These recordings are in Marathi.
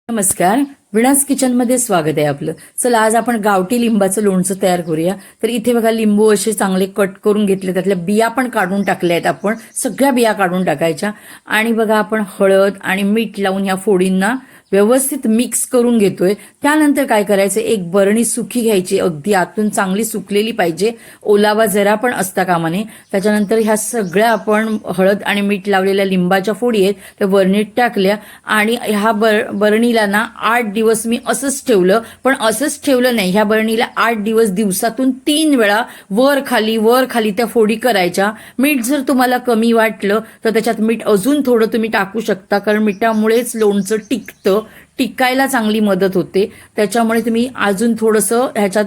नमस्कार, विणास किचनमध्ये स्वागत आहे आपलं. चला आज आपण गावठी लिंबाचं लोणचं तयार करूया. तर इथे बघा लिंबू असे चांगले कट करून घेतले, त्यातल्या बिया पण काढून टाकल्या आहेत. आपण सगळ्या बिया काढून टाकायच्या आणि बघा आपण हळद आणि मीठ लावून ह्या फोडींना व्यवस्थित मिक्स करून घेतोय. त्यानंतर काय करायचं, एक बरणी सुकी घ्यायची, अगदी आतून चांगली सुकलेली पाहिजे, ओलावा जरा पण असता कामा नये. त्याच्यानंतर ह्या सगळ्या आपण हळद आणि मीठ लावलेल्या लिंबाच्या फोडी आहेत त्या बरणीत टाकल्या आणि ह्या बरणीला ना 8 दिवस मी असंच ठेवलं. पण असंच ठेवलं नाही, ह्या बरणीला 8 दिवस दिवसातून 3 वेळा वर खाली त्या फोडी करायच्या. मीठ जर तुम्हाला कमी वाटलं तर त्याच्यात मीठ अजून थोडं तुम्ही टाकू शकता, कारण मिठामुळेच लोणचं टिकतं, टिकायला चांगली मदत होते. त्याच्यामुळे तुम्ही अजून थोडंसं ह्याच्यात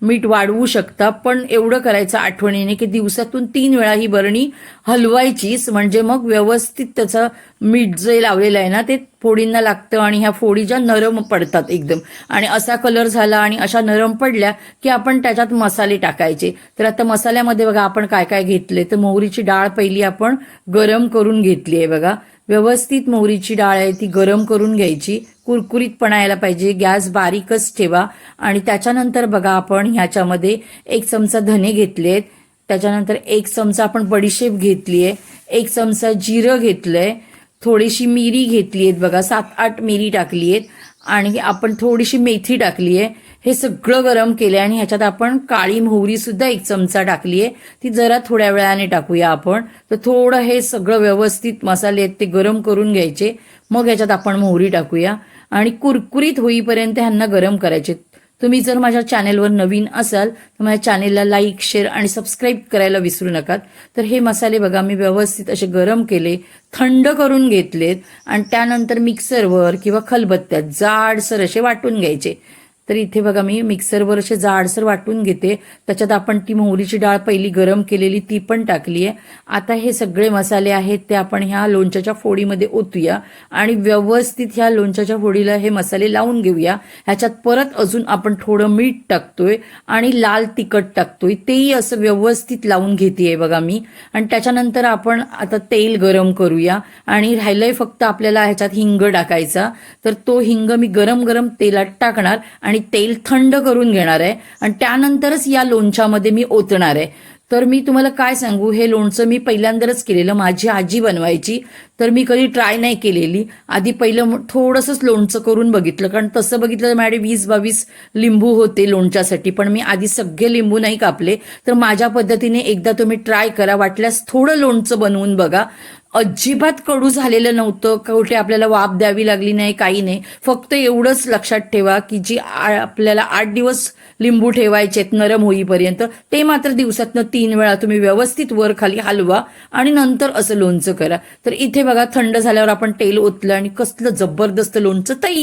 मीठ वाढवू शकता. पण एवढं करायचं आठवणीने की दिवसातून 3 वेळा ही बरणी हलवायचीच, म्हणजे मग व्यवस्थित त्याचं मीठ जे लावलेलं आहे ना ते फोडींना लागतं आणि ह्या फोडी ज्या नरम पडतात एकदम. आणि असा कलर झाला आणि अशा नरम पडल्या की आपण त्याच्यात मसाले टाकायचे. तर आता मसाल्यामध्ये बघा आपण काय काय घेतले. तर मोहरीची डाळ पहिली आपण गरम करून घेतली आहे बघा. व्यवस्थित मोहरीची डाळ आहे ती गरम करून घ्यायची, कुरकुरीतपणा यायला पाहिजे, गॅस बारीकच ठेवा. आणि त्याच्यानंतर बघा आपण ह्याच्यामध्ये 1 चमचा धने घेतलेत, त्याच्यानंतर 1 चमचा आपण बडीशेप घेतली आहे, 1 चमचा जिरं घेतलंय, थोडीशी मिरी घेतली आहेत बघा, 7-8 मिरी टाकली आहेत आणि आपण थोडीशी मेथी टाकली आहे. हे सगळं गरम केलं आणि ह्याच्यात आपण काळी मोहरी सुद्धा 1 चमचा टाकली आहे, ती जरा थोड्या वेळाने टाकूया आपण. तर थोडं हे सगळं व्यवस्थित मसाले आहेत ते गरम करून घ्यायचे. मग ह्याच्यात आपण मोहरी टाकूया आणि कुरकुरीत होईपर्यंत ह्यांना गरम करायचे. तुम्ही जर माझ्या चॅनेलवर नवीन असाल तर माझ्या चॅनेलला लाईक, शेअर आणि सबस्क्राईब करायला विसरू नका. तर हे मसाले बघा मी व्यवस्थित असे गरम केले, थंड करून घेतलेत आणि त्यानंतर मिक्सरवर किंवा खलबत्त्यात जाडसर असे वाटून घ्यायचे. तर इथे बघा मी मिक्सरवर असे जाडसर वाटून घेते. त्याच्यात आपण ती मोहरीची डाळ पहिली गरम केलेली ती पण टाकली आहे. आता हे सगळे मसाले आहेत ते आपण ह्या लोणच्याच्या फोडीमध्ये ओतूया आणि व्यवस्थित ह्या लोणच्याच्या फोडीला हे मसाले लावून घेऊया. ह्याच्यात परत अजून आपण थोडं मीठ टाकतोय आणि लाल तिखट टाकतोय, तेही असं व्यवस्थित लावून घेतेय बघा मी. आणि त्याच्यानंतर आपण आता तेल गरम करूया आणि राहिलंय फक्त आपल्याला ह्याच्यात हिंग टाकायचा. तर तो हिंग मी गरम गरम तेलात टाकणार आणि तेल थंड करून घेणार आहे आणि त्यानंतरच या लोणच्यामध्ये मी ओतणार आहे. तर मी तुम्हाला काय सांगू, हे लोणचं मी पहिल्यांदाच केलेलं, माझी आजी बनवायची, तर मी कधी ट्राय नाही केलेली. आधी पहिलं थोडंसंच लोणचं करून बघितलं, कारण तसं बघितलं तर माझे 20-22 लिंबू होते लोणच्यासाठी, पण मी आधी सगळे लिंबू नाही कापले. तर माझ्या पद्धतीने एकदा तुम्ही ट्राय करा, वाटल्यास थोडं लोणचं बनवून बघा. अजिबात कडू झालेलं नव्हतं, कुठे आपल्याला वाफ द्यावी लागली नाही, काही नाही. फक्त एवढंच लक्षात ठेवा की जी आपल्याला 8 दिवस लिंबू ठेवायचेत नरम होईपर्यंत, ते मात्र दिवसातनं 3 वेळा तुम्ही व्यवस्थित वर खाली हलवा आणि नंतर असं लोणचं करा. तर इथे बघा थंड झाल्यावर आपण तेल ओतलं आणि कसलं जबरदस्त लोणचं तयार.